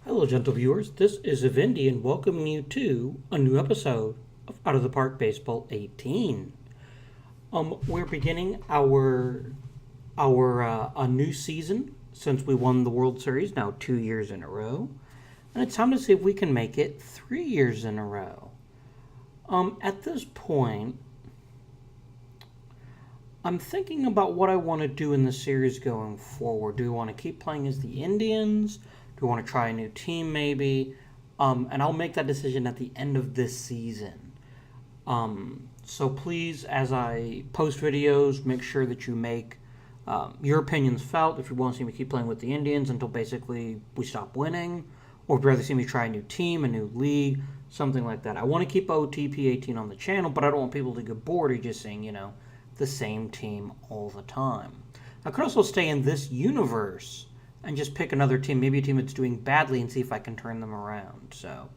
Hello, gentle viewers. This is Evindy, and welcoming you to a new episode of Out of the Park Baseball 18. We're beginning our a new season since we won the World Series now 2 years in a row, and it's time to see if we can make it 3 years in a row. At this point, I'm thinking about what I want to do in the series going forward. Do we want to keep playing as the Indians? Do we want to try a new team maybe? And I'll make that decision at the end of this season. So please, as I post videos, make sure that you make your opinions felt. If you want to see me keep playing with the Indians until basically we stop winning, or if you'd rather see me try a new team, a new league, something like that. I want to keep OOTP 18 on the channel, but I don't want people to get bored of just seeing, the same team all the time. I could also stay in this universe and just pick another team, maybe a team that's doing badly, and see if I can turn them around. So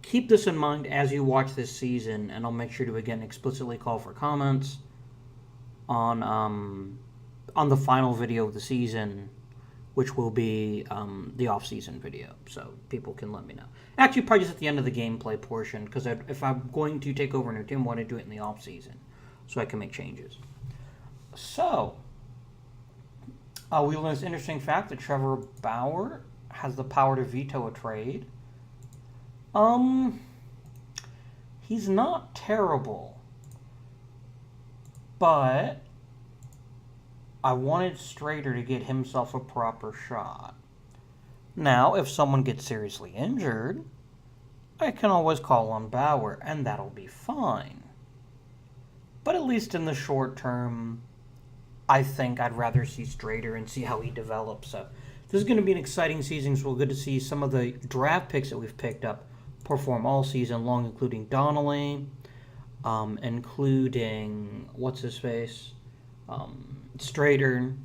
keep this in mind as you watch this season, and I'll make sure to again explicitly call for comments on the final video of the season, which will be the off-season video, so people can let me know. Actually, probably just at the end of the gameplay portion, because if I'm going to take over a new team, I want to do it in the off-season, so I can make changes. So, we learned this interesting fact that Trevor Bauer has the power to veto a trade. He's not terrible, but I wanted Strader to get himself a proper shot. Now, if someone gets seriously injured, I can always call on Bauer, and that'll be fine. But at least in the short term, I think I'd rather see Strader and see how he develops. So this is going to be an exciting season, so we're good to see some of the draft picks that we've picked up perform all season long, including Donnelly, including, what's-his-face, Strader,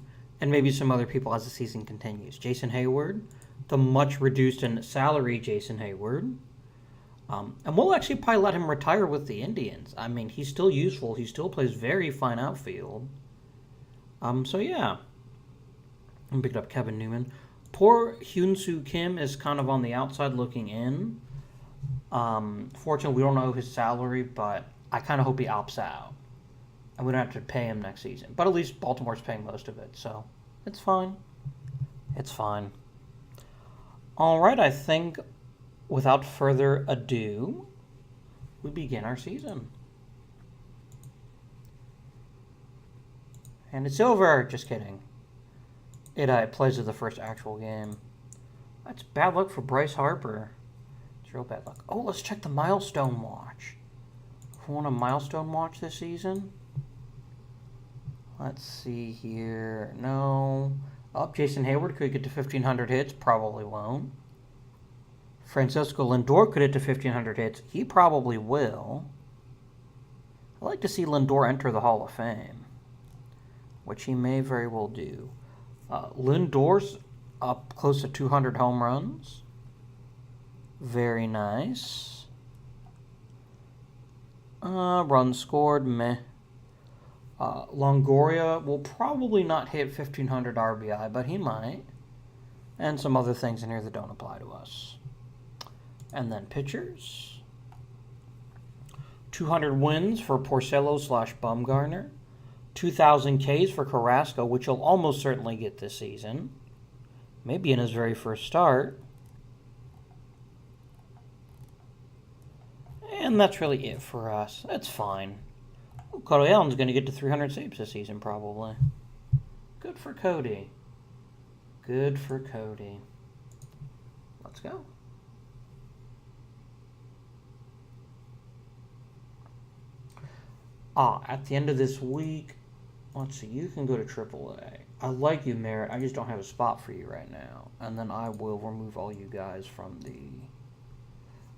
and maybe some other people as the season continues. Jason Hayward, the much reduced in salary Jason Hayward. And we'll actually probably let him retire with the Indians. I mean, he's still useful. He still plays very fine outfield. So yeah. I picked up Kevin Newman. Poor Hyun-Soo Kim is kind of on the outside looking in. Fortunately, we don't know his salary, but I kind of hope he opts out. And we don't have to pay him next season. But at least Baltimore's paying most of it, so it's fine. It's fine. All right, I think without further ado, we begin our season. And it's over. Just kidding. It plays as the first actual game. That's bad luck for Bryce Harper. It's real bad luck. Oh, let's check the milestone watch. Who won a milestone watch this season? Let's see here. No. Oh, Jason Hayward could get to 1,500 hits. Probably won't. Francisco Lindor could hit to 1,500 hits. He probably will. I'd like to see Lindor enter the Hall of Fame, which he may very well do. Lindor's up close to 200 home runs. Very nice. Runs scored, meh. Longoria will probably not hit 1,500 RBI, but he might. And some other things in here that don't apply to us. And then pitchers. 200 wins for Porcello/Bumgarner. 2,000 Ks for Carrasco, which he'll almost certainly get this season. Maybe in his very first start. And that's really it for us. That's fine. Oh, Cody Allen's going to get to 300 saves this season, probably. Good for Cody. Good for Cody. Let's go. At the end of this week, let's see, you can go to AAA. I like you, Merritt. I just don't have a spot for you right now. And then I will remove all you guys from the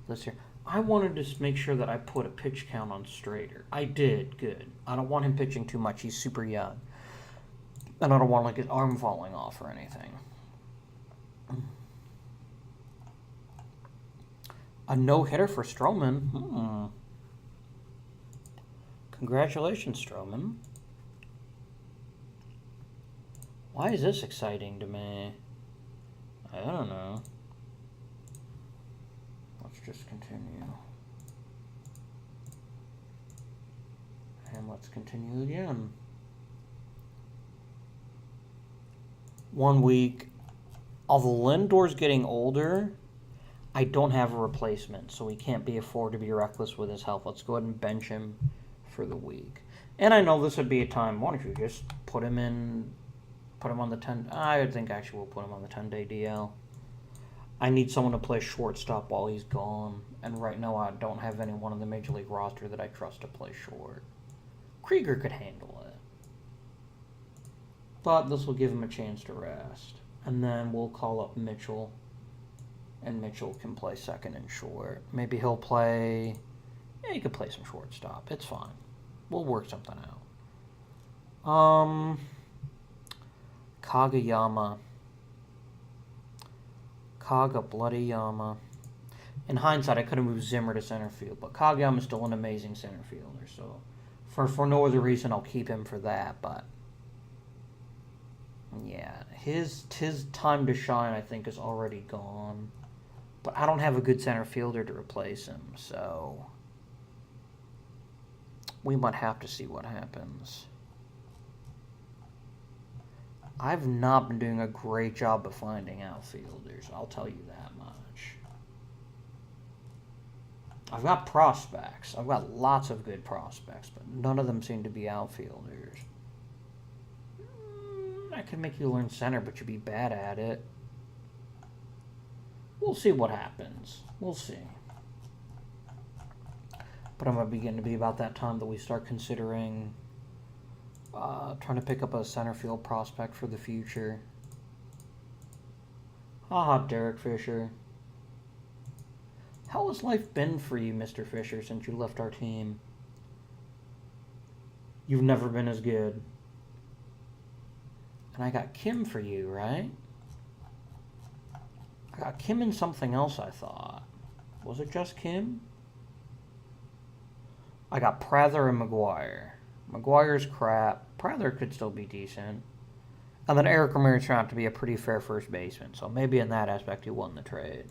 list here. I wanted to make sure that I put a pitch count on Strader. I did. Good. I don't want him pitching too much. He's super young. And I don't want, like, his arm falling off or anything. A no-hitter for Stroman. Congratulations, Stroman. Why is this exciting to me? I don't know. Let's just continue. And let's continue again. 1 week. Although Lindor's getting older, I don't have a replacement, so we can't afford to be reckless with his health. Let's go ahead and bench him for the week. And I know this would be a time, why don't you just put him on the 10, I would think actually we'll put him on the 10-day DL. I need someone to play shortstop while he's gone, and right now I don't have anyone on the Major League roster that I trust to play short. Krieger could handle it, but this will give him a chance to rest. And then we'll call up Mitchell, and Mitchell can play second and short. Maybe he'll play, yeah, he could play some shortstop. It's fine. We'll work something out. Kagayama. Kaga-bloody-yama. In hindsight, I could have moved Zimmer to center field, but Kagayama's still an amazing center fielder, so for no other reason, I'll keep him for that, but yeah, his time to shine, I think, is already gone. But I don't have a good center fielder to replace him, so we might have to see what happens. I've not been doing a great job of finding outfielders, I'll tell you that much. I've got prospects. I've got lots of good prospects, but none of them seem to be outfielders. I could make you learn center, but you'd be bad at it. We'll see what happens. We'll see. But I'm going to begin to be about that time that we start considering trying to pick up a center field prospect for the future. Haha, Derek Fisher. How has life been for you, Mr. Fisher, since you left our team? You've never been as good. And I got Kim for you, right? I got Kim and something else, I thought. Was it just Kim? I got Prather and McGuire. McGuire's crap. Prather could still be decent. And then Eric Ramirez turned out to be a pretty fair first baseman, so maybe in that aspect he won the trade.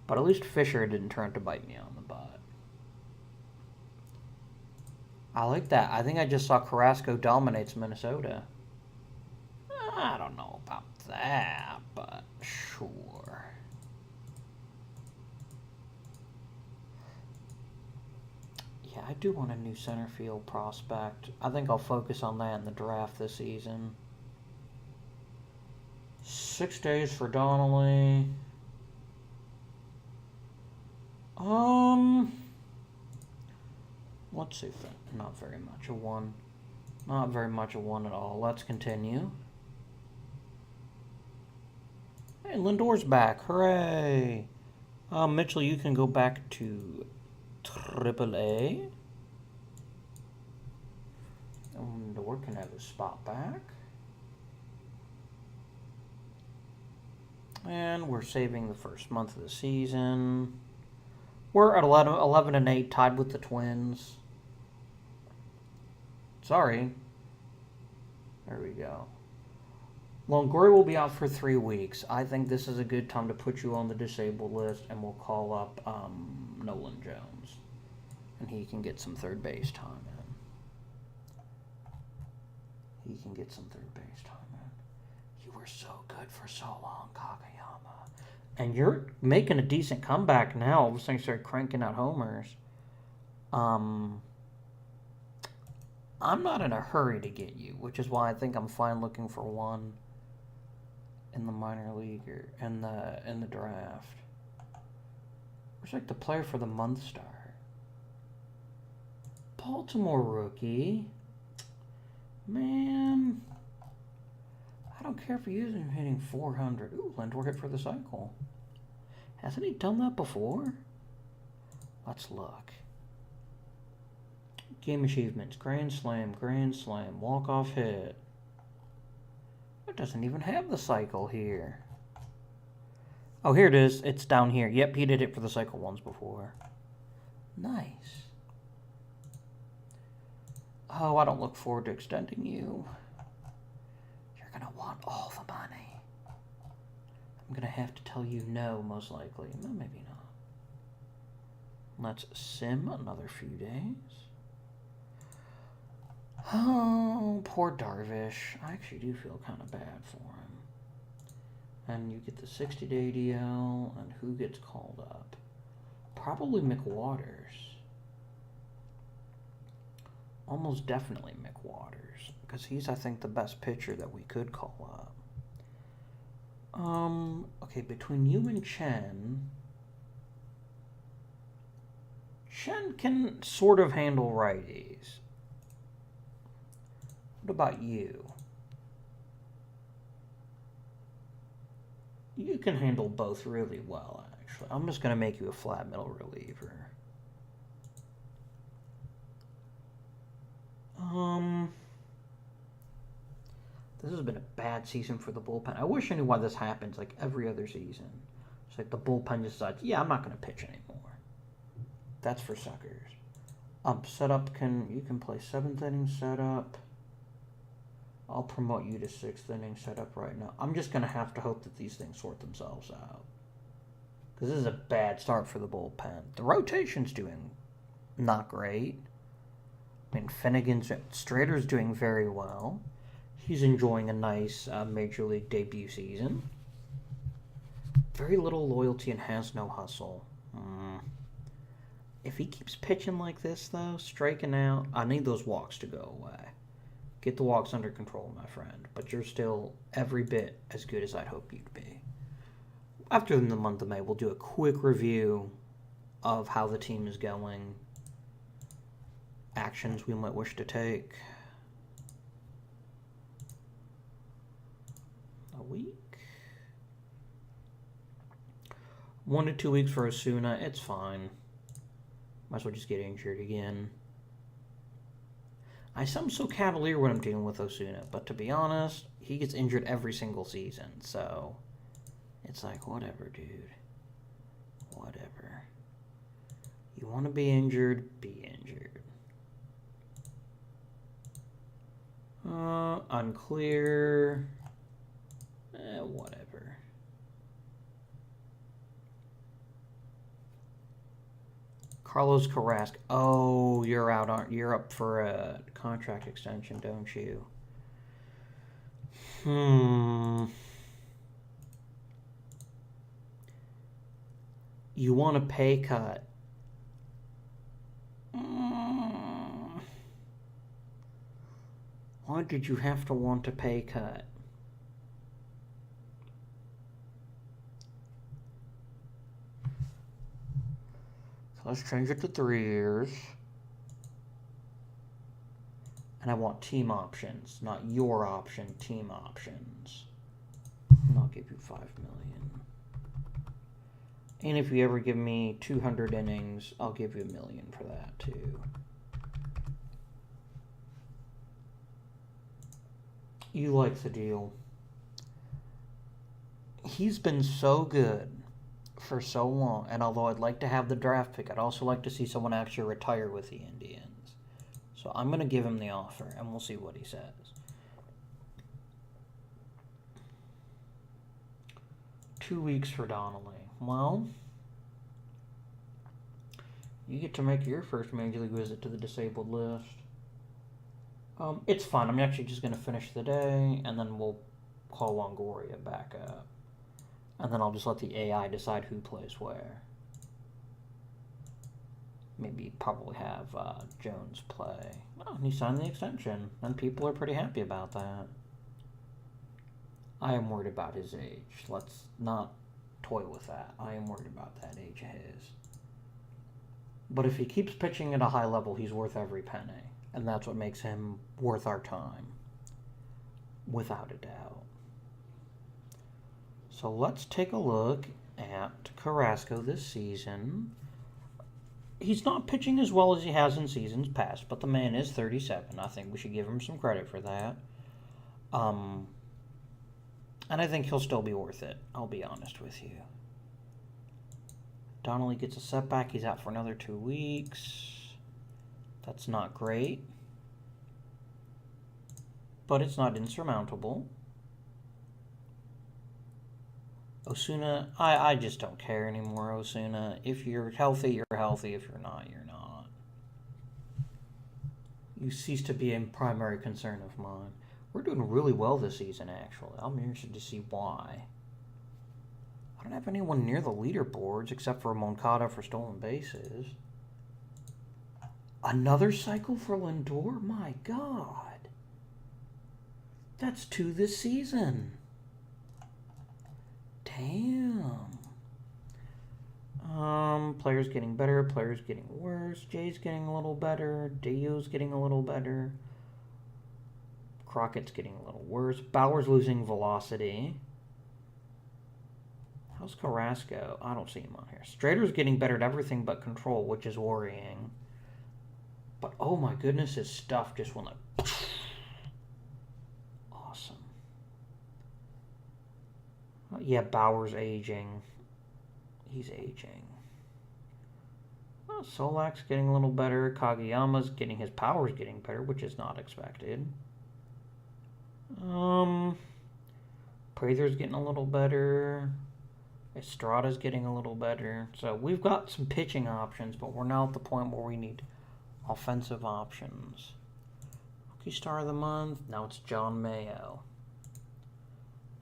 But at least Fisher didn't turn to bite me on the butt. I like that. I think I just saw Carrasco dominates Minnesota. I don't know about that, but sure. Yeah, I do want a new center field prospect. I think I'll focus on that in the draft this season. 6 days for Donnelly. Let's see. Not very much a 1. Not very much a 1 at all. Let's continue. Hey, Lindor's back. Hooray! Mitchell, you can go back to AAA. Lindor can have his spot back. And we're saving the first month of the season. We're at 11 and 8, tied with the Twins. Sorry. There we go. Longoria will be out for 3 weeks. I think this is a good time to put you on the disabled list, and we'll call up Nolan Jones. And he can get some third base time in. He can get some third base time in. You were so good for so long, Kagayama. And you're making a decent comeback now. All of a sudden you start cranking out homers. I'm not in a hurry to get you, which is why I think I'm fine looking for one in the minor league or in the draft. Where's like the player for the month star? Baltimore rookie. Man, I don't care if he isn't hitting 400. Ooh, Lindor hit for the cycle. Hasn't he done that before? Let's look. Game achievements, grand slam, walk-off hit. It doesn't even have the cycle here. Oh, here it is. It's down here. Yep, he did it for the cycle once before. Nice. Oh, I don't look forward to extending you. You're going to want all the money. I'm going to have to tell you no, most likely. No, maybe not. Let's sim another few days. Oh, poor Darvish. I actually do feel kind of bad for him. And you get the 60-day DL, and who gets called up? Probably McWaters. Almost definitely McWaters, because he's, I think, the best pitcher that we could call up. Okay, between you and Chen can sort of handle righties. What about you? You can handle both really well, actually. I'm just going to make you a flat middle reliever. This has been a bad season for the bullpen. I wish I knew why this happens like every other season. It's like the bullpen decides, yeah, I'm not going to pitch anymore. That's for suckers. Setup you can play 7th inning setup. I'll promote you to 6th inning setup right now. I'm just going to have to hope that these things sort themselves out. Because this is a bad start for the bullpen. The rotation's doing not great. I mean, Strader's doing very well. He's enjoying a nice Major League debut season. Very little loyalty and has no hustle. If he keeps pitching like this, though, striking out, I need those walks to go away. Get the walks under control, my friend. But you're still every bit as good as I'd hope you'd be. After the month of May, we'll do a quick review of how the team is going, actions we might wish to take. A week? 1 to 2 weeks for Osuna, it's fine. Might as well just get injured again. I'm so cavalier when I'm dealing with Osuna, but to be honest, he gets injured every single season, so it's like, whatever, dude. Whatever. You want to be injured, be injured. Unclear. Whatever. Carlos Carrasco. Oh, you're out. You're up for a contract extension, don't you? You want a pay cut? Why did you have to want a pay cut? Let's change it to 3 years. And I want team options, not your option, team options. And I'll give you $5 million. And if you ever give me 200 innings, I'll give you $1 million for that too. You like the deal. He's been so good for so long, and although I'd like to have the draft pick, I'd also like to see someone actually retire with the Indians. So I'm going to give him the offer, and we'll see what he says. Two weeks for Donnelly. Well, you get to make your first Major League visit to the disabled list. It's fun. I'm actually just going to finish the day, and then we'll call Longoria back up. And then I'll just let the AI decide who plays where. Maybe probably have Jones play. Oh, he signed the extension, and people are pretty happy about that. I am worried about his age. Let's not toy with that. I am worried about that age of his. But if he keeps pitching at a high level, he's worth every penny. And that's what makes him worth our time. Without a doubt. So let's take a look at Carrasco this season. He's not pitching as well as he has in seasons past, but the man is 37. I think we should give him some credit for that. And I think he'll still be worth it. I'll be honest with you. Donnelly gets a setback. He's out for another 2 weeks. That's not great. But it's not insurmountable. Osuna, I just don't care anymore, Osuna. If you're healthy, you're healthy. If you're not, you're not. You cease to be a primary concern of mine. We're doing really well this season, actually. I'm interested to see why. I don't have anyone near the leaderboards except for Moncada for stolen bases. Another cycle for Lindor? My God. That's 2 this season. Damn. Players getting better, players getting worse. Jay's getting a little better. Dio's getting a little better. Crockett's getting a little worse. Bauer's losing velocity. How's Carrasco? I don't see him on here. Strader's getting better at everything but control, which is worrying. But oh my goodness, his stuff just went like awesome. Yeah, Bauer's aging. He's aging. Well, Solak's getting a little better. Kageyama's getting his powers getting better, which is not expected. Prather's getting a little better. Estrada's getting a little better. So we've got some pitching options, but we're now at the point where we need offensive options. Rookie Star of the Month. Now it's John Mayo.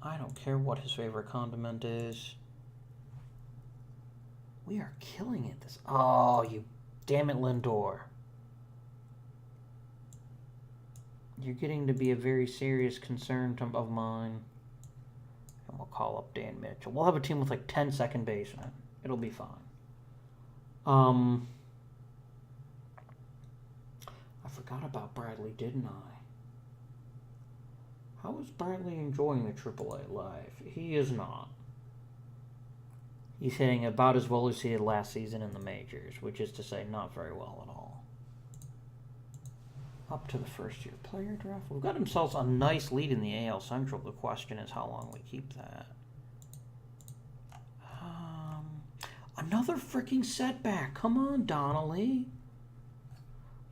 I don't care what his favorite condiment is. We are killing it. Oh, you damn it, Lindor. You're getting to be a very serious concern of mine. And we'll call up Dan Mitchell. We'll have a team with like 10 second basemen. It'll be fine. I forgot about Bradley, didn't I? How is Bradley enjoying the AAA life? He is not. He's hitting about as well as he did last season in the majors, which is to say not very well at all. Up to the first year player draft. We've got ourselves a nice lead in the AL Central. The question is how long we keep that. Another freaking setback. Come on, Donnelly.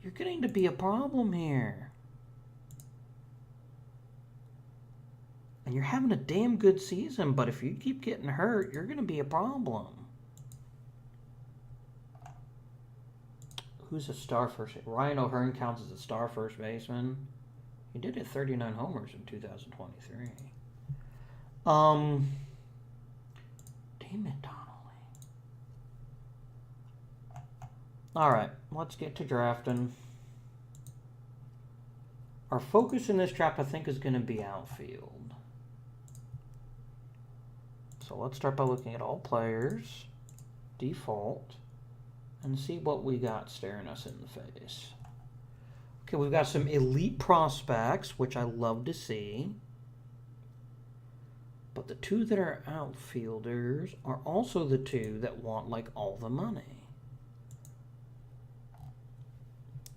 You're getting to be a problem here. And you're having a damn good season, but if you keep getting hurt, you're going to be a problem. Who's a star first? Ryan O'Hearn counts as a star first baseman. He did hit 39 homers in 2023. Damn it, Donnelly. All right, let's get to drafting. Our focus in this draft, I think, is going to be outfield. So let's start by looking at all players, default, and see what we got staring us in the face. Okay, we've got some elite prospects, which I love to see. But the 2 that are outfielders are also the 2 that want, like, all the money.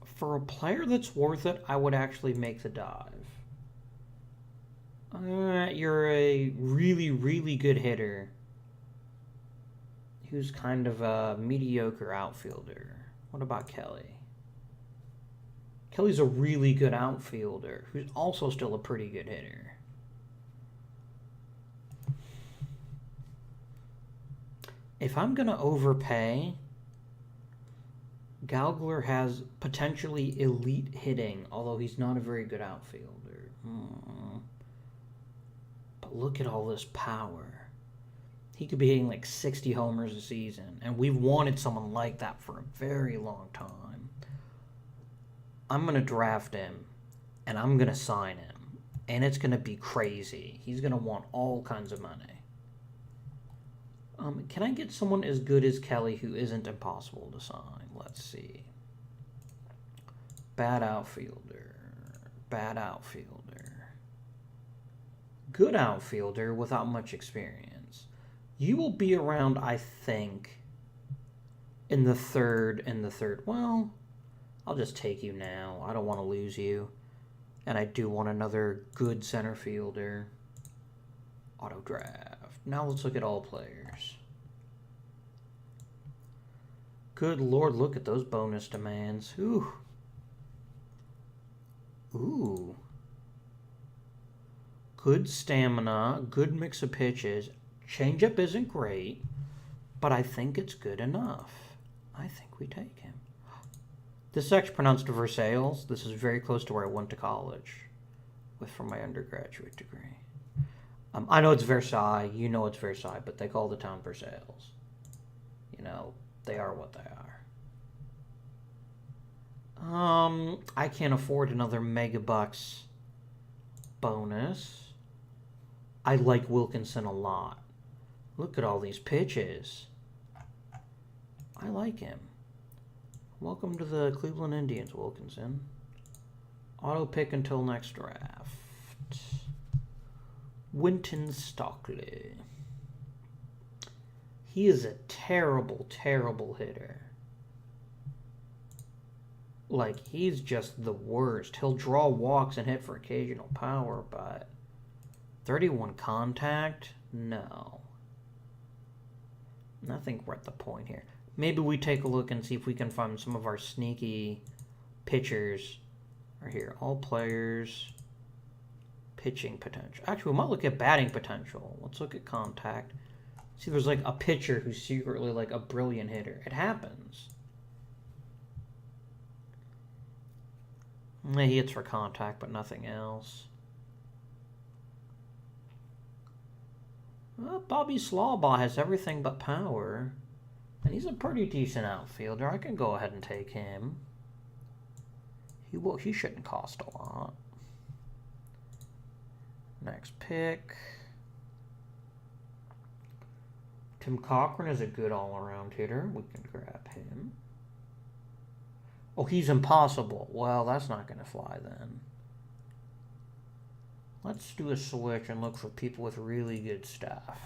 For a player that's worth it, I would actually make the dive. You're a really, really good hitter who's kind of a mediocre outfielder. What about Kelly? Kelly's a really good outfielder who's also still a pretty good hitter. If I'm going to overpay, Gallagher has potentially elite hitting, although he's not a very good outfielder. But look at all this power. He could be hitting like 60 homers a season, and we've wanted someone like that for a very long time. I'm going to draft him, and I'm going to sign him, and it's going to be crazy. He's going to want all kinds of money. Can I get someone as good as Kelly who isn't impossible to sign? Let's see. Bad outfielder. Bad outfielder. Good outfielder without much experience. You will be around, I think, in the third. Well, I'll just take you now. I don't want to lose you. And I do want another good center fielder. Auto draft. Now let's look at all players. Good Lord, look at those bonus demands. Ooh. Good stamina, good mix of pitches, Changeup isn't great, but I think it's good enough. I think we take him. This is actually pronounced Versailles. This is very close to where I went to college for my undergraduate degree. I know it's Versailles. You know it's Versailles, but they call the town Versailles. You know, they are what they are. I can't afford another megabucks bonus. I like Wilkinson a lot. Look at all these pitches. I like him. Welcome to the Cleveland Indians, Wilkinson. Auto pick until next draft. Winton Stockley. He is a terrible, terrible hitter. Like, he's just the worst. He'll draw walks and hit for occasional power, but 31 contact? No. I think we're at the point here. Maybe we take a look and see if we can find some of our sneaky pitchers. Right here, all players, pitching potential. Actually, we might look at batting potential. Let's look at contact. See, there's like a pitcher who's secretly like a brilliant hitter. It happens. He hits for contact, but nothing else. Well, Bobby Slawbaugh has everything but power. And he's a pretty decent outfielder. I can go ahead and take him. He shouldn't cost a lot. Next pick. Tim Cochran is a good all-around hitter. We can grab him. Oh, he's impossible. Well, that's not going to fly then. Let's do a switch and look for people with really good stuff.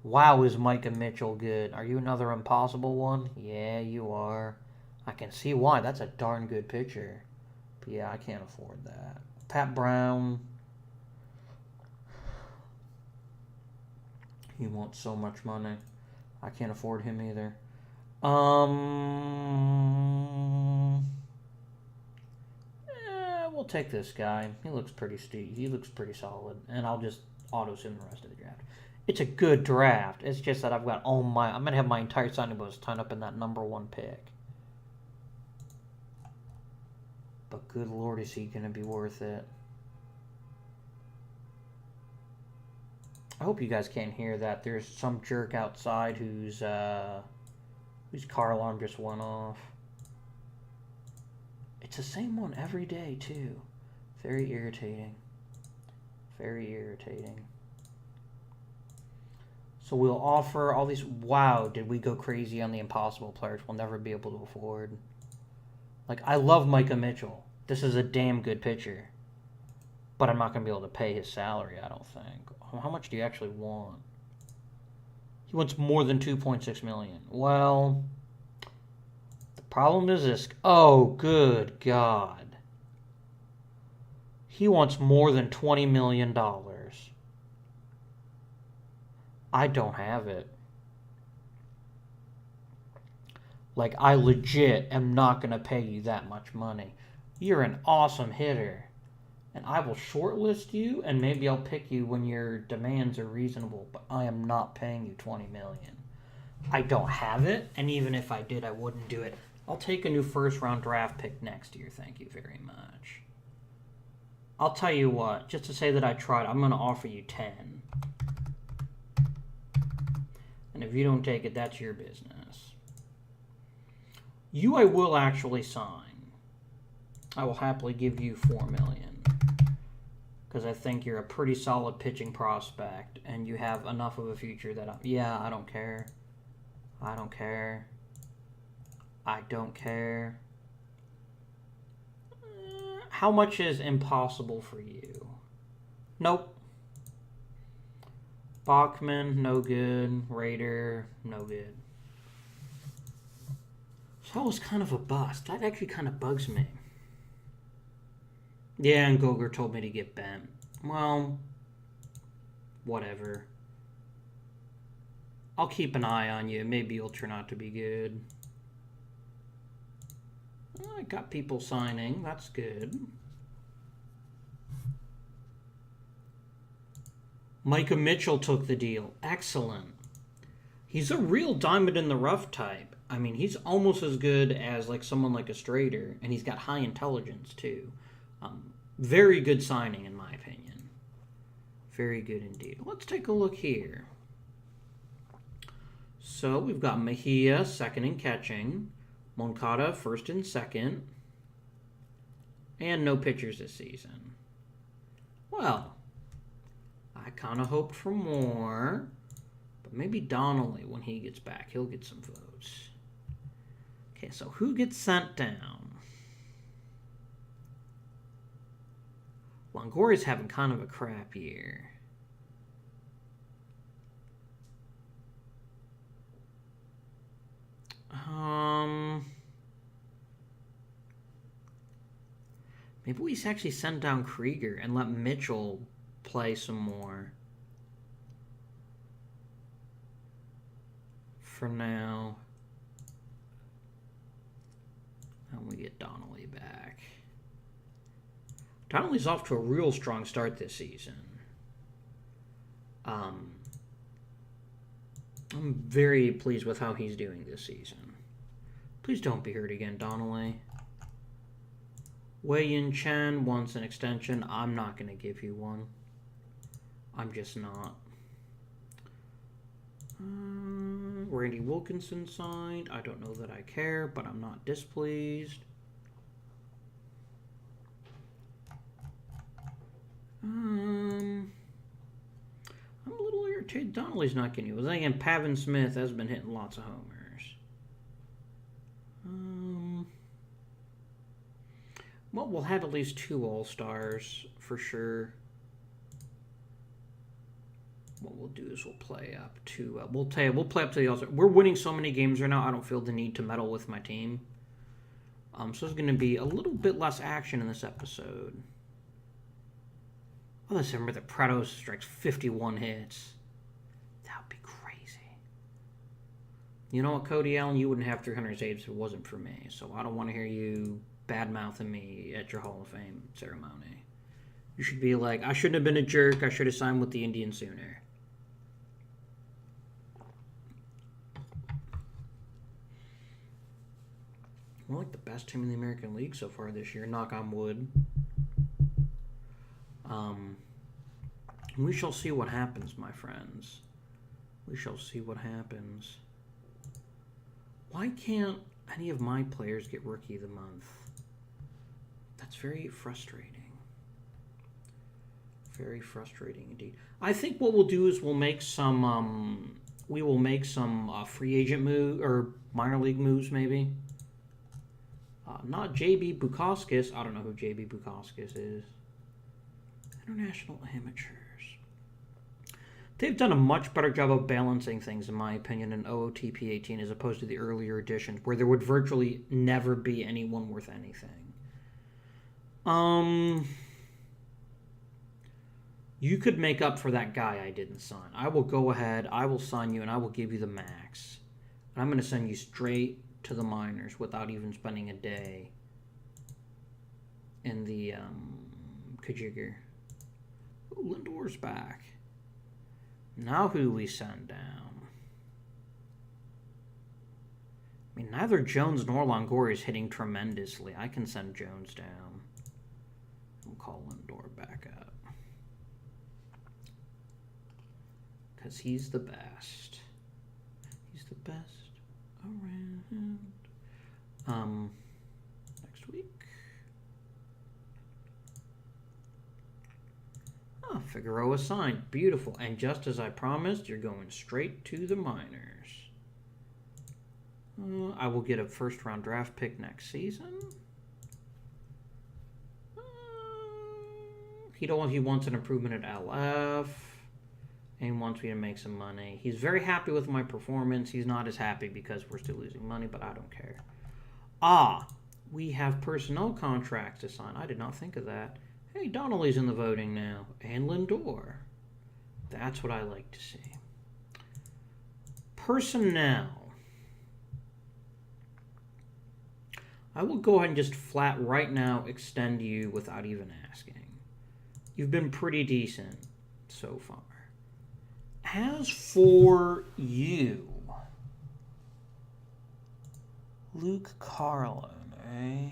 Wow, is Micah Mitchell good? Are you another impossible one? Yeah, you are. I can see why. That's a darn good pitcher. But yeah, I can't afford that. Pat Brown. He wants so much money. I can't afford him either. We'll take this guy. He looks pretty He looks pretty solid. And I'll just auto-sim the rest of the draft. It's a good draft. It's just that I'm going to have my entire signing bonus tied up in that #1 pick. But good Lord, is he going to be worth it? I hope you guys can't hear that. There's some jerk outside whose car alarm just went off. It's the same one every day, too. Very irritating. Very irritating. So we'll offer all these... Wow, did we go crazy on the impossible players we'll never be able to afford. Like, I love Micah Mitchell. This is a damn good pitcher. But I'm not going to be able to pay his salary, I don't think. How much do you actually want? He wants more than $2.6 million. Well, the problem is this. Oh, good God. He wants more than $20 million. I don't have it. Like, I legit am not going to pay you that much money. You're an awesome hitter. And I will shortlist you, and maybe I'll pick you when your demands are reasonable, but I am not paying you $20 million. I don't have it, and even if I did, I wouldn't do it. I'll take a new first-round draft pick next year, thank you very much. I'll tell you what, just to say that I tried, I'm going to offer you 10. And if you don't take it, that's your business. You I will actually sign. I will happily give you $4 million. Because I think you're a pretty solid pitching prospect, and you have enough of a future that I don't care. I don't care. I don't care. How much is impossible for you? Nope. Bachman, no good. Raider, no good. So that was kind of a bust. That actually kind of bugs me. Yeah, and Goger told me to get bent. Well, whatever. I'll keep an eye on you. Maybe you'll turn out to be good. Well, I got people signing. That's good. Micah Mitchell took the deal. Excellent. He's a real diamond in the rough type. I mean, he's almost as good as like someone like a Strader, and he's got high intelligence too. Very good signing, in my opinion. Very good indeed. Let's take a look here. So we've got Mejia, second in catching. Moncada, first and second. And no pitchers this season. Well, I kind of hoped for more. But maybe Donnelly, when he gets back, he'll get some votes. Okay, so who gets sent down? Longoria's having kind of a crap year. Maybe we actually send down Krieger and let Mitchell play some more. For now. And we get Donnelly back. Donnelly's off to a real strong start this season. I'm very pleased with how he's doing this season. Please don't be hurt again, Donnelly. Wei-Yin Chen wants an extension. I'm not going to give you one. I'm just not. Randy Wilkinson signed. I don't know that I care, but I'm not displeased. I'm a little irritated Donnelly's not getting it. But then again, Pavin Smith has been hitting lots of homers. Well, we'll have at least 2 All-Stars for sure. What we'll do is we'll play up to we'll play up to the All-Star. We're winning so many games right now. I don't feel the need to meddle with my team. So there's going to be a little bit less action in this episode. Oh, let's remember that Prados strikes 51 hits. That would be crazy. You know what, Cody Allen? You wouldn't have 300 saves if it wasn't for me. So I don't want to hear you bad-mouthing me at your Hall of Fame ceremony. You should be like, I shouldn't have been a jerk. I should have signed with the Indians sooner. We're like the best team in the American League so far this year. Knock on wood. We shall see what happens, my friends. We shall see what happens. Why can't any of my players get Rookie of the Month? That's very frustrating. Very frustrating indeed. I think what we'll do is we'll make some free agent move or minor league moves maybe. Not JB Bukauskas. I don't know who JB Bukauskas is. International Amateurs. They've done a much better job of balancing things, in my opinion, in OOTP 18 as opposed to the earlier editions, where there would virtually never be anyone worth anything. You could make up for that guy I didn't sign. I will go ahead, I will sign you, and I will give you the max. And I'm going to send you straight to the minors without even spending a day in the Kajigger. Ooh, Lindor's back. Now who do we send down? I mean, neither Jones nor Longoria is hitting tremendously. I can send Jones down. We'll call Lindor back up. Because he's the best. He's the best around. Next week. Oh, Figueroa signed. Beautiful. And just as I promised, you're going straight to the minors. I will get a first-round draft pick next season. He wants an improvement at LF. And he wants me to make some money. He's very happy with my performance. He's not as happy because we're still losing money, but I don't care. We have personnel contracts to sign. I did not think of that. Hey, Donnelly's in the voting now. And Lindor. That's what I like to see. Personnel. I will go ahead and just flat right now extend you without even asking. You've been pretty decent so far. As for you, Luke Carlin, eh?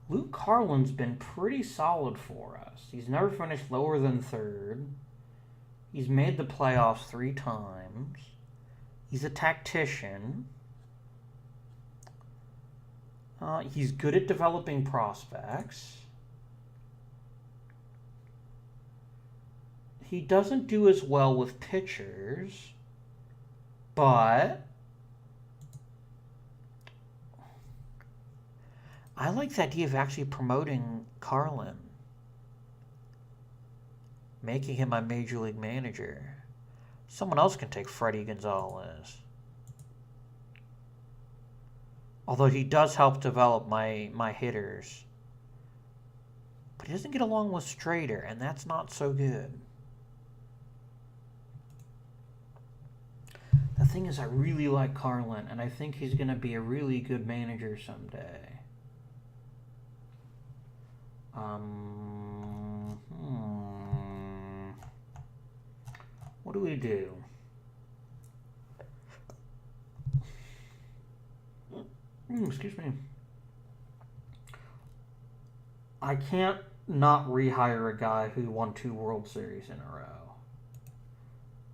Luke Carlin's been pretty solid for us. He's never finished lower than third. He's made the playoffs 3 times. He's a tactician. He's good at developing prospects. He doesn't do as well with pitchers, but I like the idea of actually promoting Carlin, making him my major league manager. Someone else can take Freddie Gonzalez. Although he does help develop my hitters. But he doesn't get along with Strader, and that's not so good. The thing is, I really like Carlin, and I think he's going to be a really good manager someday. What do we do? Excuse me. I can't not rehire a guy who won 2 World Series in a row.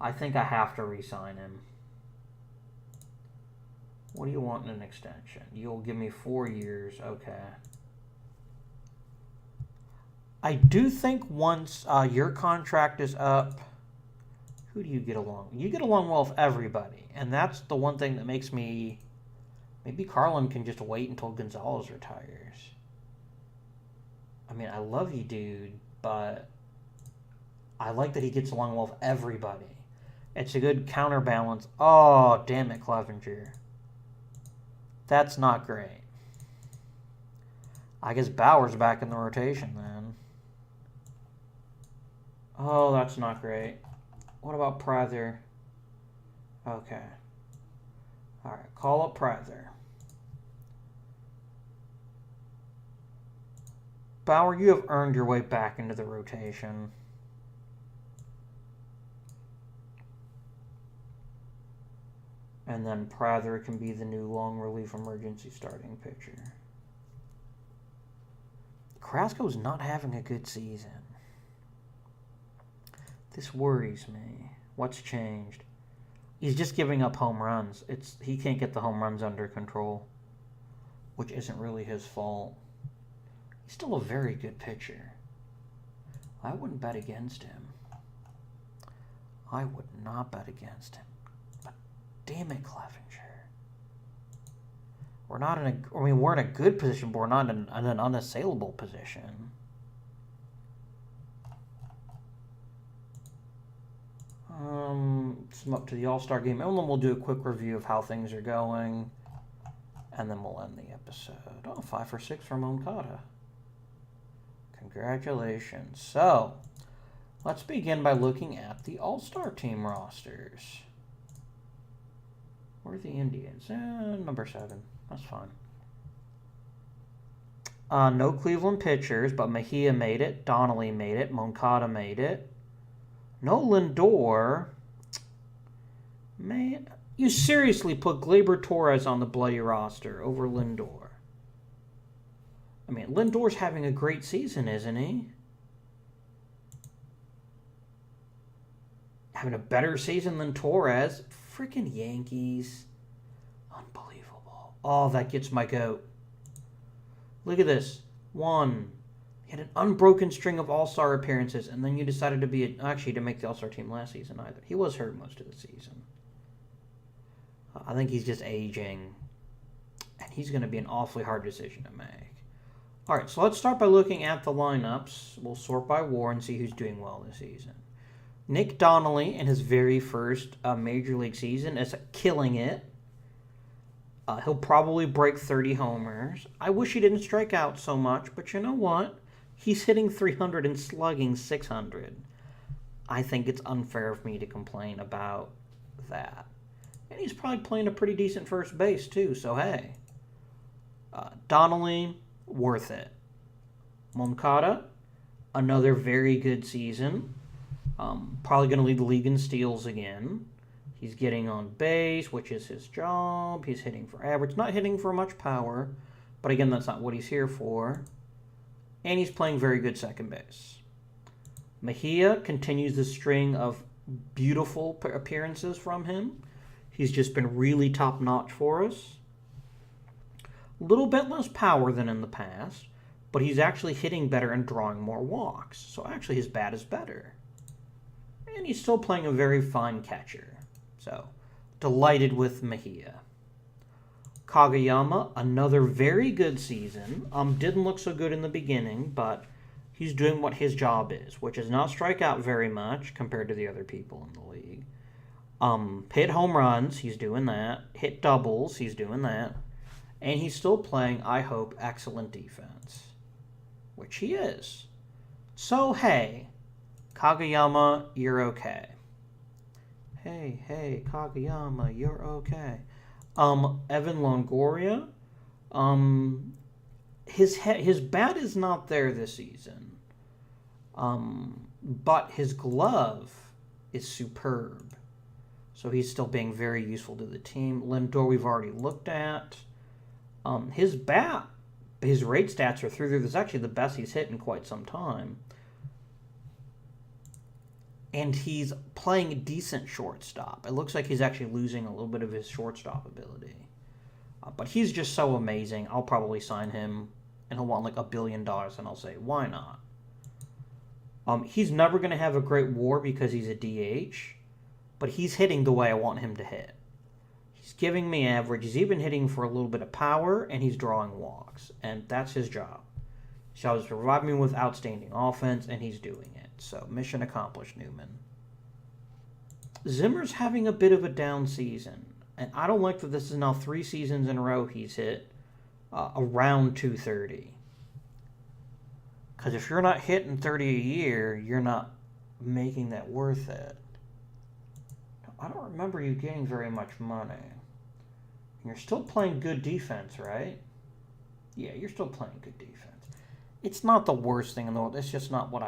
I think I have to re-sign him. What do you want in an extension? You'll give me 4 years. Okay. I do think once your contract is up, who do you get along? You get along well with everybody. And that's the one thing that makes me... Maybe Carlin can just wait until Gonzalez retires. I mean, I love you, dude, but I like that he gets along well with everybody. It's a good counterbalance. Oh, damn it, Clevenger. That's not great. I guess Bauer's back in the rotation then. Oh, that's not great. What about Prather? Okay. Alright, call up Prather. Bauer, you have earned your way back into the rotation. And then Prather can be the new long relief emergency starting pitcher. Carrasco's not having a good season. This worries me. What's changed? He's just giving up home runs. He can't get the home runs under control, which isn't really his fault. He's still a very good pitcher. I wouldn't bet against him. I would not bet against him. But damn it, Clevenger. We're not in a... I mean, we're in a good position, but we're not in an unassailable position. Sum up to the All-Star game, and then we'll do a quick review of how things are going, and then we'll end the episode. Oh, 5 for 6 from Moncada. Congratulations. So, let's begin by looking at the All-Star team rosters. Where are the Indians? Number 7. That's fine. No Cleveland pitchers, but Mejia made it. Donnelly made it. Moncada made it. No Lindor. Man, you seriously put Gleyber Torres on the bloody roster over Lindor. I mean, Lindor's having a great season, isn't he? Having a better season than Torres. Freaking Yankees. Unbelievable. Oh, that gets my goat. Look at this. 1. He had an unbroken string of All-Star appearances, and then you decided to be... Actually, he didn't make the All-Star team last season either. He was hurt most of the season. I think he's just aging, and he's going to be an awfully hard decision to make. All right, so let's start by looking at the lineups. We'll sort by WAR and see who's doing well this season. Nick Donnelly, in his very first Major League season, is killing it. He'll probably break 30 homers. I wish he didn't strike out so much, but you know what? He's hitting 300 and slugging 600. I think it's unfair of me to complain about that. And he's probably playing a pretty decent first base, too, so hey. Donnelly, worth it. Moncada, another very good season. Probably going to lead the league in steals again. He's getting on base, which is his job. He's hitting for average. Not hitting for much power, but again, that's not what he's here for. And he's playing very good second base. Mejia continues the string of beautiful appearances from him. He's just been really top-notch for us. A little bit less power than in the past, but he's actually hitting better and drawing more walks. So actually his bat is better. And he's still playing a very fine catcher. So, delighted with Mejia. Kageyama, another very good season. Didn't look so good in the beginning, but he's doing what his job is, which is not strike out very much compared to the other people in the league. Hit home runs, he's doing that. Hit doubles, he's doing that. And he's still playing, I hope, excellent defense. Which he is. So, hey, Kageyama, you're okay. Hey, Kageyama, you're okay. Evan Longoria, his bat is not there this season. But his glove is superb. So he's still being very useful to the team. Lindor we've already looked at. His bat, his rate stats are through there. This is actually the best he's hit in quite some time. And he's playing a decent shortstop. It looks like he's actually losing a little bit of his shortstop ability. But he's just so amazing. I'll probably sign him, and he'll want like $1 billion, and I'll say, why not? He's never going to have a great WAR because he's a DH, but he's hitting the way I want him to hit. He's giving me average. He's even hitting for a little bit of power, and he's drawing walks, and that's his job. His job is to provide me with outstanding offense, and he's doing it. So, mission accomplished, Newman. Zimmer's having a bit of a down season, and I don't like that this is now 3 seasons in a row he's hit around 230. Because if you're not hitting 30 a year, you're not making that worth it. I don't remember you getting very much money. You're still playing good defense, right? Yeah, you're still playing good defense. It's not the worst thing in the world. It's just not what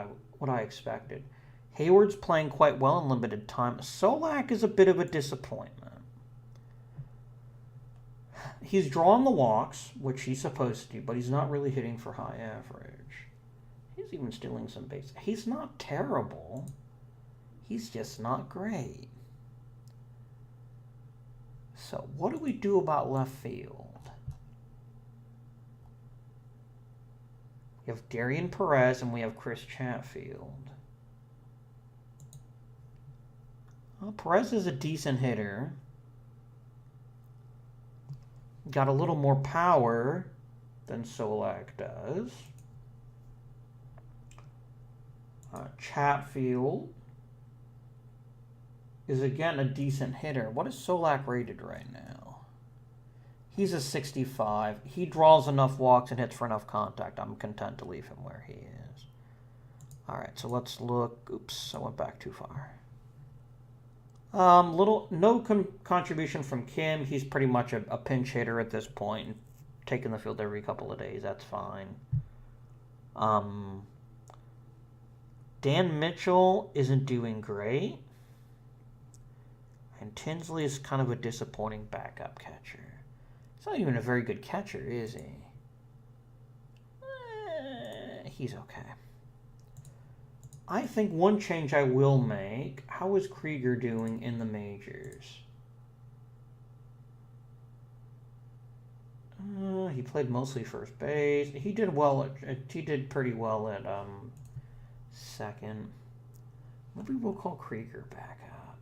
I expected. Hayward's playing quite well in limited time. Solak is a bit of a disappointment. He's drawing the walks, which he's supposed to, but he's not really hitting for high average. He's even stealing some base. He's not terrible. He's just not great. So, what do we do about left field? We have Darian Perez and we have Chris Chatfield. Well, Perez is a decent hitter. Got a little more power than Solak does. Chatfield is again a decent hitter. What is Solak rated right now? He's a 65. He draws enough walks and hits for enough contact. I'm content to leave him where he is. All right, so let's look. Oops, I went back too far. No contribution from Kim. He's pretty much a pinch hitter at this point, taking the field every couple of days. That's fine. Dan Mitchell isn't doing great. And Tinsley is kind of a disappointing backup catcher. He's not even a very good catcher, is he? He's okay. I think one change I will make. How is Krieger doing in the majors? He played mostly first base. He did well. He did pretty well at second. Maybe we'll call Krieger back up.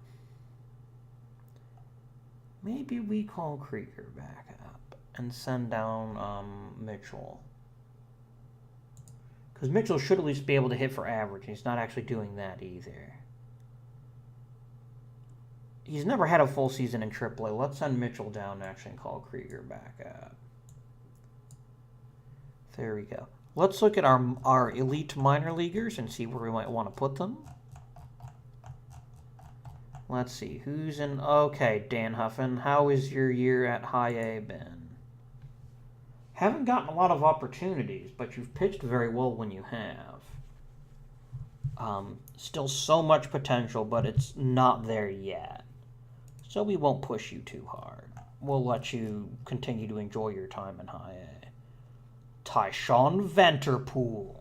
Maybe we call Krieger back up and send down Mitchell. Because Mitchell should at least be able to hit for average. He's not actually doing that either. He's never had a full season in AAA. Let's send Mitchell down actually and call Krieger back up. There we go. Let's look at our elite minor leaguers and see where we might want to put them. Let's see. Who's in... Okay, Dan Huffin. How is your year at High A been? Haven't gotten a lot of opportunities, but you've pitched very well when you have. Still so much potential, but it's not there yet. So we won't push you too hard. We'll let you continue to enjoy your time in High A. Tyshawn Venterpool.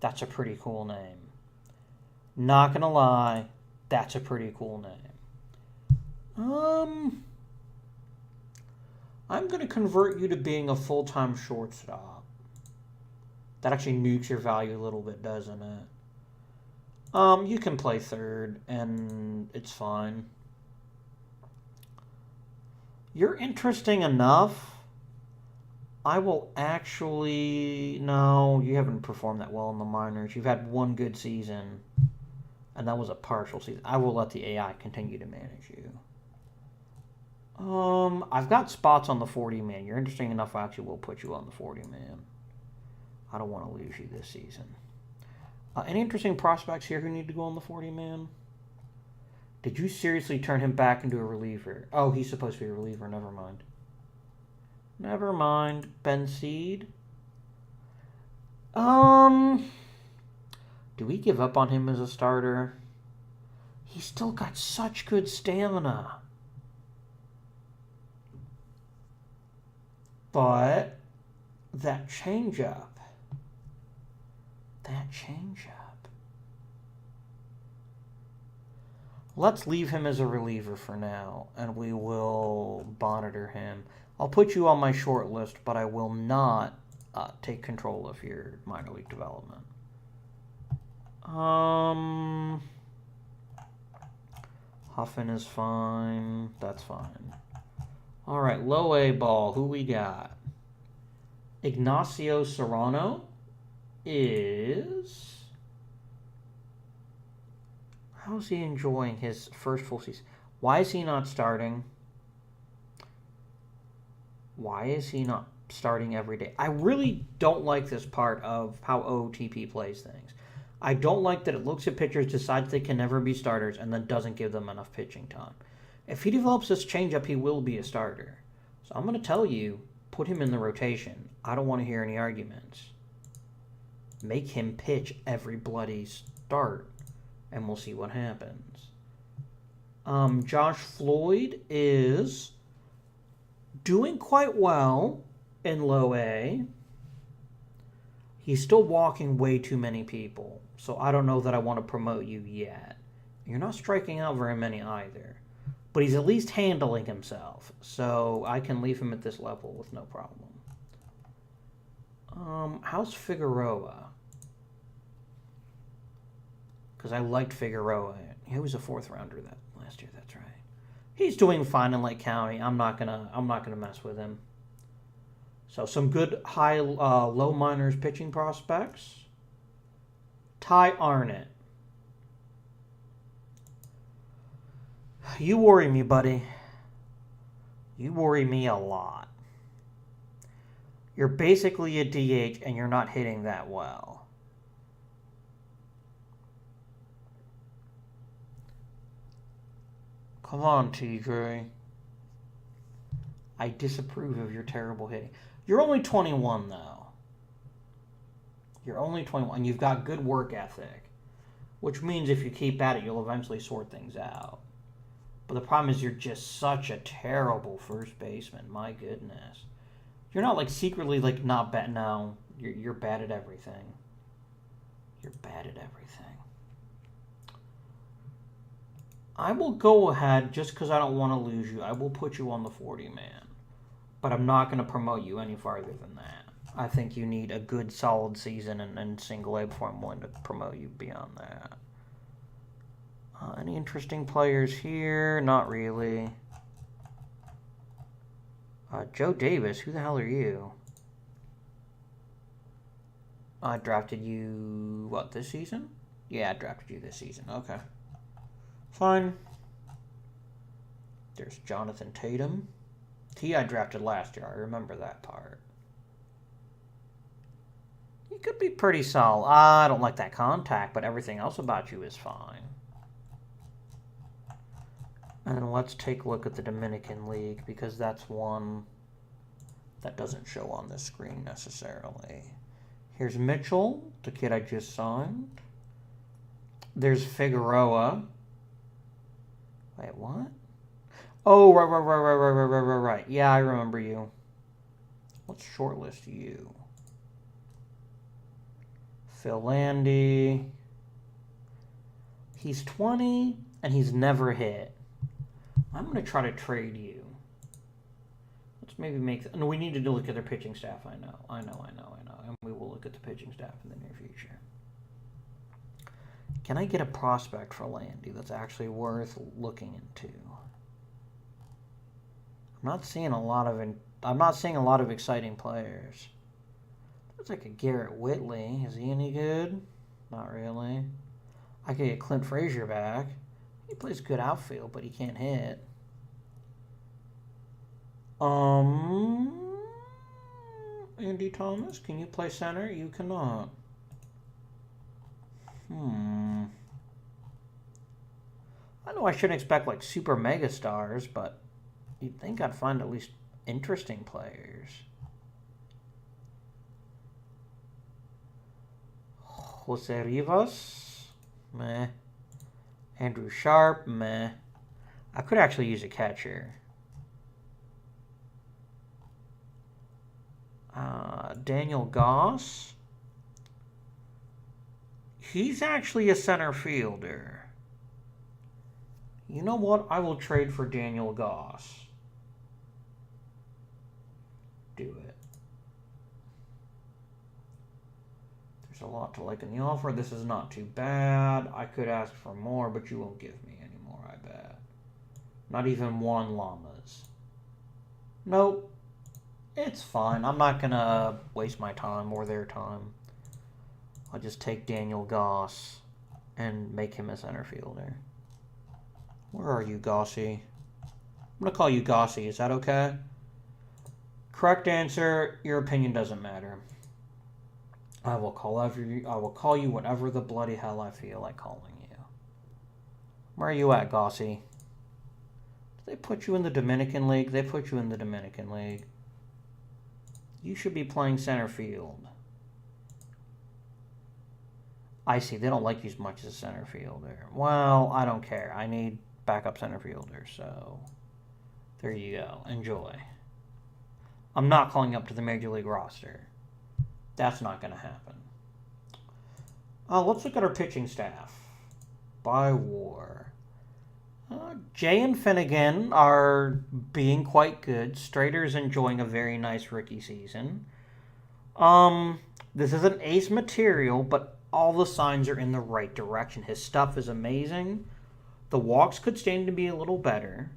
That's a pretty cool name. Not gonna lie, that's a pretty cool name. I'm gonna convert you to being a full-time shortstop. That actually nukes your value a little bit, doesn't it? You can play third, and it's fine. You're interesting enough. I will actually... No, you haven't performed that well in the minors. You've had one good season, and that was a partial season. I will let the AI continue to manage you. I've got spots on the 40-man. You're interesting enough, I actually will put you on the 40-man. I don't want to lose you this season. Any interesting prospects here who need to go on the 40-man? Did you seriously turn him back into a reliever? Oh, he's supposed to be a reliever. Never mind. Never mind. Ben Seed. Do we give up on him as a starter? He's still got such good stamina. But that changeup. Let's leave him as a reliever for now, and we will monitor him. I'll put you on my short list, but I will not take control of your minor league development. Huffin is fine. That's fine. All right, low A ball. Who we got? Ignacio Serrano is... How's he enjoying his first full season? Why is he not starting? Why is he not starting every day? I really don't like this part of how OOTP plays things. I don't like that it looks at pitchers, decides they can never be starters, and then doesn't give them enough pitching time. If he develops this changeup, he will be a starter. So I'm going to tell you, put him in the rotation. I don't want to hear any arguments. Make him pitch every bloody start, and we'll see what happens. Josh Floyd is doing quite well in low A. He's still walking way too many people, so I don't know that I want to promote you yet. You're not striking out very many either, but he's at least handling himself, so I can leave him at this level with no problem. How's Figueroa? Because I liked Figueroa. He was a fourth rounder that last year. That's right. He's doing fine in Lake County. I'm not gonna mess with him. So some good high, low minors pitching prospects. Ty Arnott. You worry me, buddy. You worry me a lot. You're basically a DH, and you're not hitting that well. Come on, TJ. I disapprove of your terrible hitting. You're only 21, though. You're only 21, and you've got good work ethic, which means if you keep at it, you'll eventually sort things out. But the problem is you're just such a terrible first baseman. My goodness. You're not, like, secretly, like, not bad. No, you're bad at everything. You're bad at everything. I will go ahead, just because I don't want to lose you, I will put you on the 40-man. But I'm not going to promote you any farther than that. I think you need a good, solid season in single A before I'm willing to promote you beyond that. Any interesting players here? Not really. Joe Davis, who the hell are you? I drafted you, what, this season? Yeah, I drafted you this season. Okay. Fine. There's Jonathan Tatum. I drafted last year. I remember that part. He could be pretty solid. I don't like that contact, but everything else about you is fine. And let's take a look at the Dominican League, because that's one that doesn't show on this screen necessarily. Here's Mitchell, the kid I just signed. There's Figueroa. Wait, what? Oh, right. Yeah, I remember you. Let's shortlist you. Phil Landy. He's 20, and he's never hit. I'm going to try to trade you. Let's maybe make... No, we need to look at their pitching staff. I know. And we will look at the pitching staff in the near future. Can I get a prospect for Landy that's actually worth looking into? I'm not seeing a lot of exciting players. Looks like a Garrett Whitley. Is he any good? Not really. I could get Clint Frazier back. He plays good outfield, but he can't hit. Andy Thomas, can you play center? You cannot. I know I shouldn't expect like super mega stars, but you'd think I'd find at least interesting players. Jose Rivas, meh. Andrew Sharp, meh. I could actually use a catcher. Daniel Goss. He's actually a center fielder. You know what? I will trade for Daniel Goss. Do it. There's a lot to like in the offer. This is not too bad. I could ask for more, but you won't give me any more, I bet. Not even one llamas. Nope. It's fine. I'm not going to waste my time or their time. I'll just take Daniel Goss and make him a center fielder. Where are you, Gossy? I'm going to call you Gossy. Is that okay? Correct answer. Your opinion doesn't matter. I will call you whatever the bloody hell I feel like calling you. Where are you at, Gossy? Did they put you in the Dominican League? They put you in the Dominican League. You should be playing center field. I see. They don't like you as much as a center fielder. Well, I don't care. I need backup center fielder, so there you go. Enjoy. I'm not calling up to the Major League roster. That's not going to happen. Let's look at our pitching staff. By WAR. Jay and Finnegan are being quite good. Strader's enjoying a very nice rookie season. This isn't ace material, but all the signs are in the right direction. His stuff is amazing. The walks could stand to be a little better,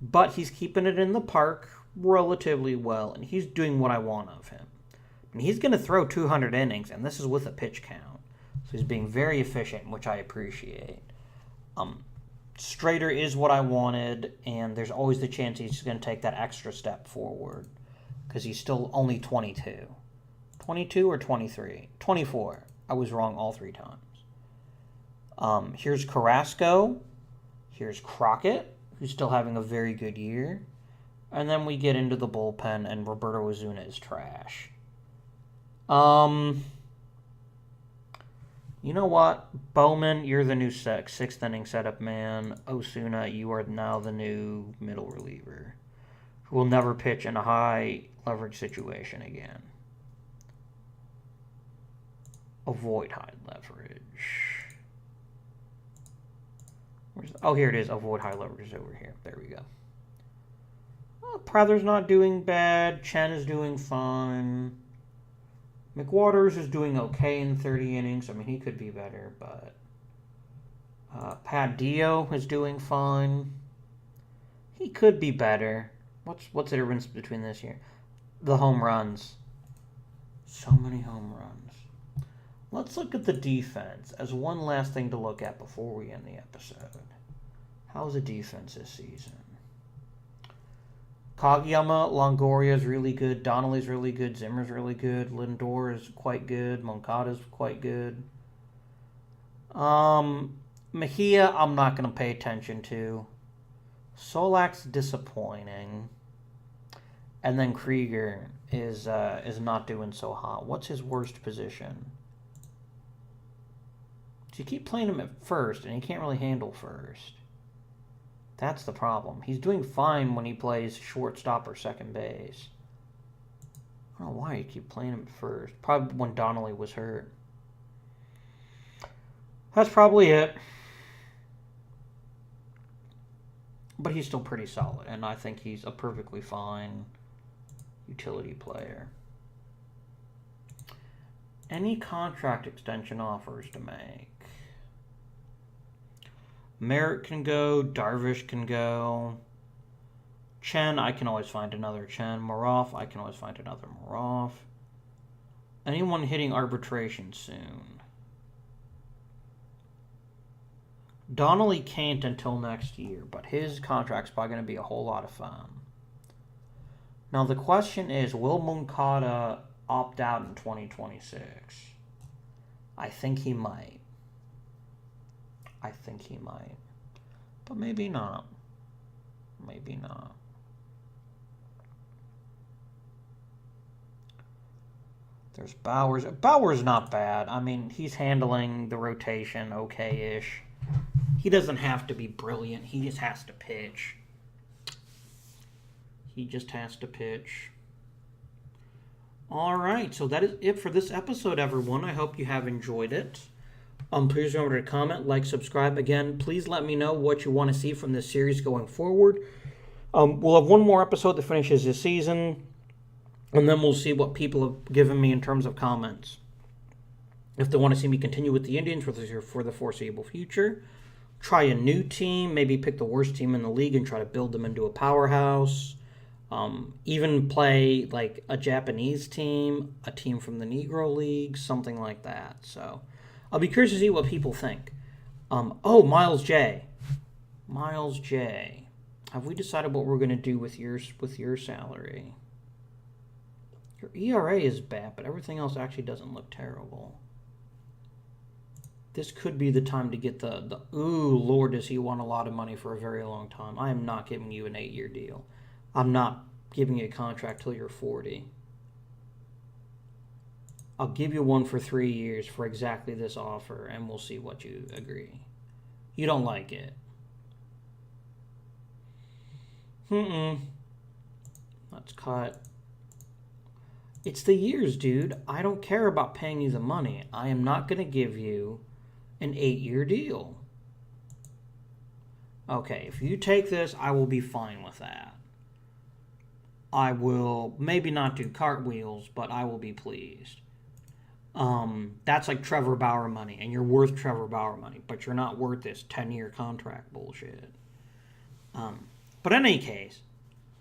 but he's keeping it in the park relatively well, and he's doing what I want of him. And he's going to throw 200 innings, and this is with a pitch count. So he's being very efficient, which I appreciate. Strader is what I wanted, and there's always the chance he's going to take that extra step forward because he's still only 22. 22 or 23? 24. I was wrong all three times. Here's Carrasco. Here's Crockett, who's still having a very good year. And then we get into the bullpen, and Roberto Ozuna is trash. You know what? Bowman, you're the new sixth inning setup man. Ozuna, you are now the new middle reliever who will never pitch in a high leverage situation again. Avoid high leverage. Here it is. Avoid high leverage over here. There we go. Prather's not doing bad. Chen is doing fine. McWaters is doing okay in 30 innings. I mean, he could be better, but Pat Dio is doing fine. He could be better. What's the difference between this year? The home runs. So many home runs. Let's look at the defense as one last thing to look at before we end the episode. How's the defense this season? Kageyama, Longoria is really good. Donnelly's really good. Zimmer's really good. Lindor is quite good. Moncada's quite good. Mejia, I'm not going to pay attention to. Solak's disappointing. And then Krieger is not doing so hot. What's his worst position? So you keep playing him at first, and he can't really handle first. That's the problem. He's doing fine when he plays shortstop or second base. I don't know why you keep playing him at first. Probably when Donnelly was hurt. That's probably it. But he's still pretty solid, and I think he's a perfectly fine utility player. Any contract extension offers to make? Merritt can go. Darvish can go. Chen, I can always find another Chen. Maroff, I can always find another Maroff. Anyone hitting arbitration soon? Donnelly can't until next year, but his contract's probably going to be a whole lot of fun. Now the question is, will Moncada opt out in 2026? I think he might. But maybe not. Maybe not. There's Bowers. Bowers not bad. I mean, he's handling the rotation okay-ish. He doesn't have to be brilliant. He just has to pitch. All right, so that is it for this episode, everyone. I hope you have enjoyed it. Please remember to comment, like, subscribe. Again, please let me know what you want to see from this series going forward. We'll have one more episode that finishes this season, and then we'll see what people have given me in terms of comments. If they want to see me continue with the Indians for the foreseeable future, try a new team, maybe pick the worst team in the league and try to build them into a powerhouse. Even play like a Japanese team, a team from the Negro League, something like that. So I'll be curious to see what people think. Miles J. Have we decided what we're going to do with your salary? Your ERA is bad, but everything else actually doesn't look terrible. This could be the time to get the ooh, Lord, does he want a lot of money for a very long time. I am not giving you an 8-year deal. I'm not giving you a contract till you're 40. I'll give you one for 3 years for exactly this offer, and we'll see what you agree. You don't like it. Let's cut. It's the years, dude. I don't care about paying you the money. I am not going to give you an 8-year deal. Okay, if you take this, I will be fine with that. I will maybe not do cartwheels, but I will be pleased. That's like Trevor Bauer money, and you're worth Trevor Bauer money, but you're not worth this 10-year contract bullshit. But in any case,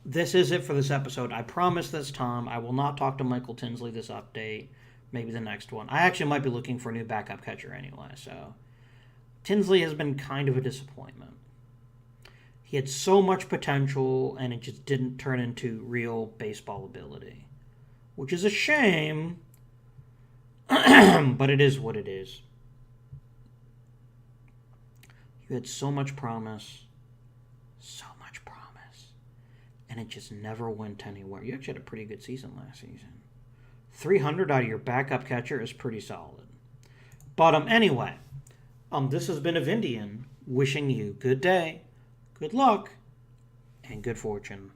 this is it for this episode. I promise this time I will not talk to Michael Tinsley this update. Maybe the next one. I actually might be looking for a new backup catcher anyway, so Tinsley has been kind of a disappointment. He had so much potential, and it just didn't turn into real baseball ability, which is a shame, but it is what it is. You had so much promise, and it just never went anywhere. You actually had a pretty good season last season. 300 out of your backup catcher is pretty solid. But anyway, this has been Avindian wishing you good day, good luck, and good fortune.